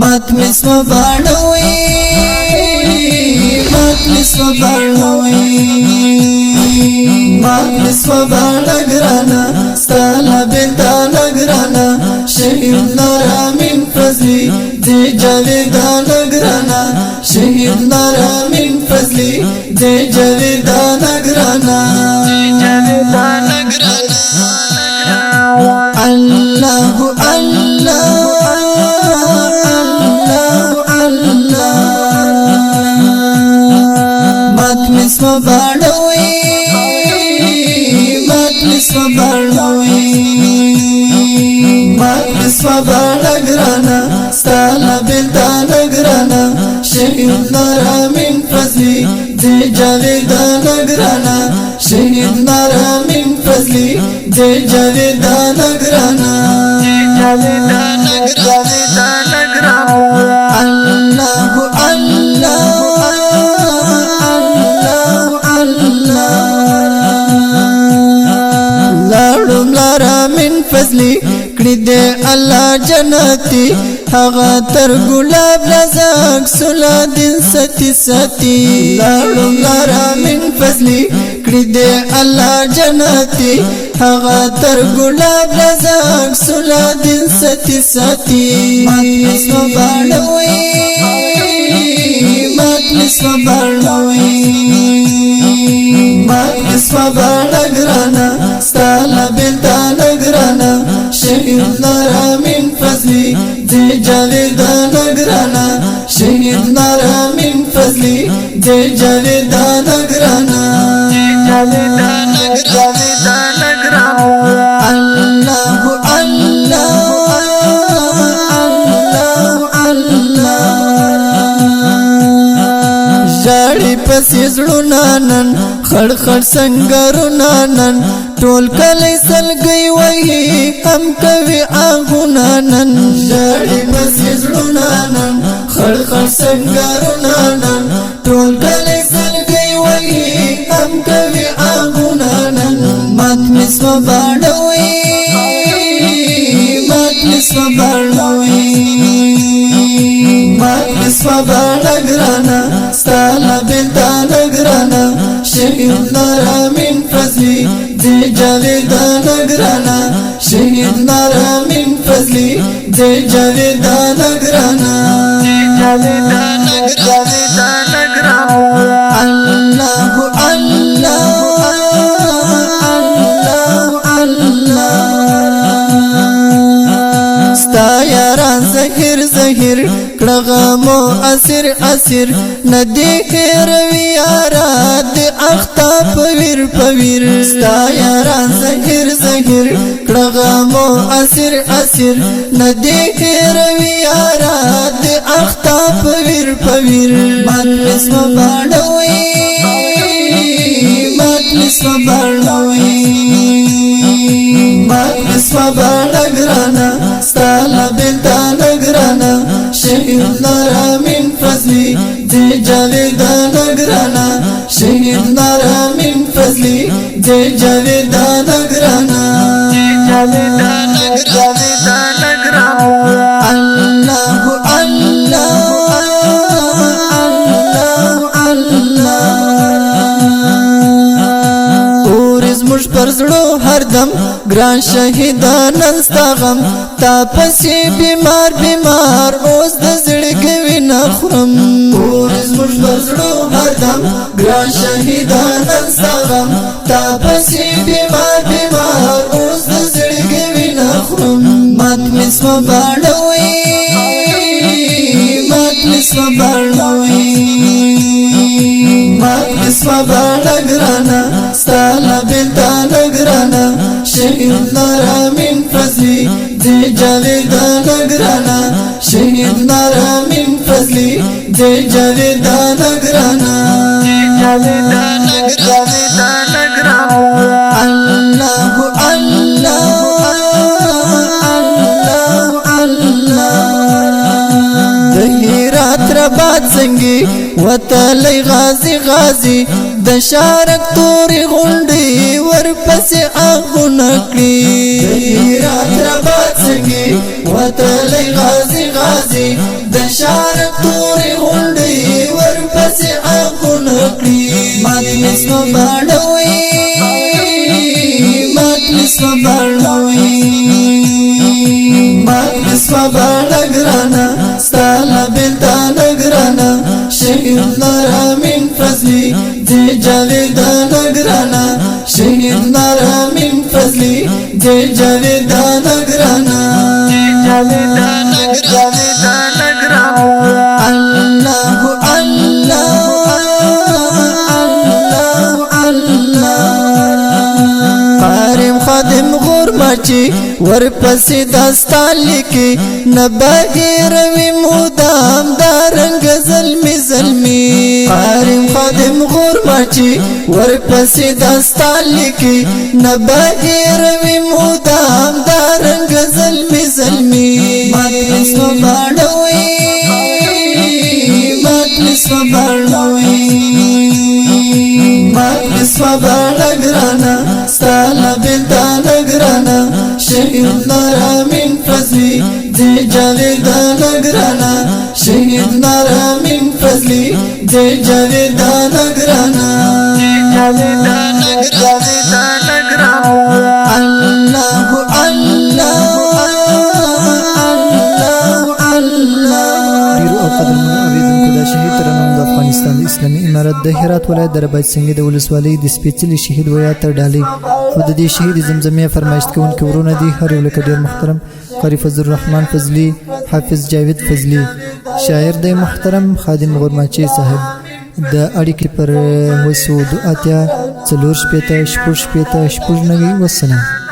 مات مسو باڼوي مات مسو باڼوي مات مسو باڼګرانا ستاله بنتا نګرانا شهید نارامین فضلی دی جاویدا نګرانا شهید نارامین فضلی دی جاویدا نګرانا الله مات مسو باڼوي مات مسو باڼوي مات مسو باڼګرانا ستاله بنتا نګرانا شهید نارامین فضلی دی جاویدا نګرانا شهید نارامین فضلی دی جاویدا نګرانا الله لاړم لارامین فضلی کړي دې الله جنتی هغه تر ګلاب لزاک سلا دین ستی ستی لاړم لارامین فضلی کړي دې الله جنتی هغه تر ګلاب لزاک سلا دین ستی ستی مات مسو باڼوي مات مسو باڼوي مات مسو باڼګرانا ستاله بنتا نګرانا شهید نارامین فضلی دی جاویدا نګرانا شهید نارامین فضلی دی جاویدا نګرانا الله جاړي پسې زړونه نن خړ خړ سنگرونه نن ټول کلی سلګي وایي هم کوي آهونه نن جاړي پسې زړونه نن خړ خړ سنگرونه نن ټول کلی سلګي وایي هم کوي آهونه نن مات مسو باڼوي مات مسو باڼوي مات مسو باڼګرانا ستاله بنتا نګرانا شهید نارامین فضلی دی جاویدا نګرانا شهید نارامین فضلی دی جاویدا نګرانا ستا یاران زهر زهر کړغمو اسیر اسیر ندی هروی یارا د اختا پویر پویر ستا یاران زهر زهر کړغمو اسیر اسیر ندی هروی یارا د اختا پویر پویر مات مسو باڼوي مات مسو باڼوي مات مسو باڼګرانا ستاله بنتا نګرانا شهید نارامین فضلی دی جاویدا نګرانا شهید نارامین فضلی دی جاویدا نګرانا زموږ پر زړه هردم ګران شهیدانن ستا غم تا پسې بیمار بیمار اوس د زړګي وینه خورم زموږ پر زړه هردم ګران شهیدانن ستا غم تا پسې بیمار بیمار اوس د زړګي وینه خورم مات مسو باڼوي مات مسو باڼوي مات مسو باڼګرانا ستاله بنتا نګرانا شهید نارامین فضلی دی جاویدا نګرانا شهید نارامین فضلی دی جاویدا نګرانا الله ربات زنگی وتلی غازی غازی د شارک توری غونډي ورپسې آغونه کړي رات ربات زنگی وتلی غازی غازی د شارق تورې غونډې ورپسې حقونه کړي مجلس وباړوي مجلس وباړوي مجلس وباړه ګرانه ستا له بېلتانه ګرانه شهید لره من فضلي دې جاویدانه ګرانه شهید لره من فضلي دې جاویدانه ګرانه الله قارم خادم غرمچی ورپسې داستان لیکي نه بهیروي مدام دارنګ ظلمي ظلمي قارم خادم غرمچی ورپسې داستان لیکي نه بهیروي مدام دارنګ ظلمي ظلمي مجلس وباړوي مجلس وباړوي مجلس وباړه ګرانه ستا له بېلتانه ګرانه شهید لره من فضلي دې جاویدانه ګرانه شهید لره من فضلي دې جاویدانه ګرانه الله افغانستان د اسلامي امارت د هرات ولایت د رباط سنگي د ولسوالۍ د سپېڅلي شهید ویا تر ډالۍ خو د دې شهید زمزمې فرمایشت کوونکي ورونه دي هر یو لکه ډېر محترم قاری فضل الرحمن فضلي حافظ جاوید فضلي شاعر د محترم خادم غرماچی صاحب د اړیکې پر 2 اتیا 4 شپېته 6 شپېته 6 والسلام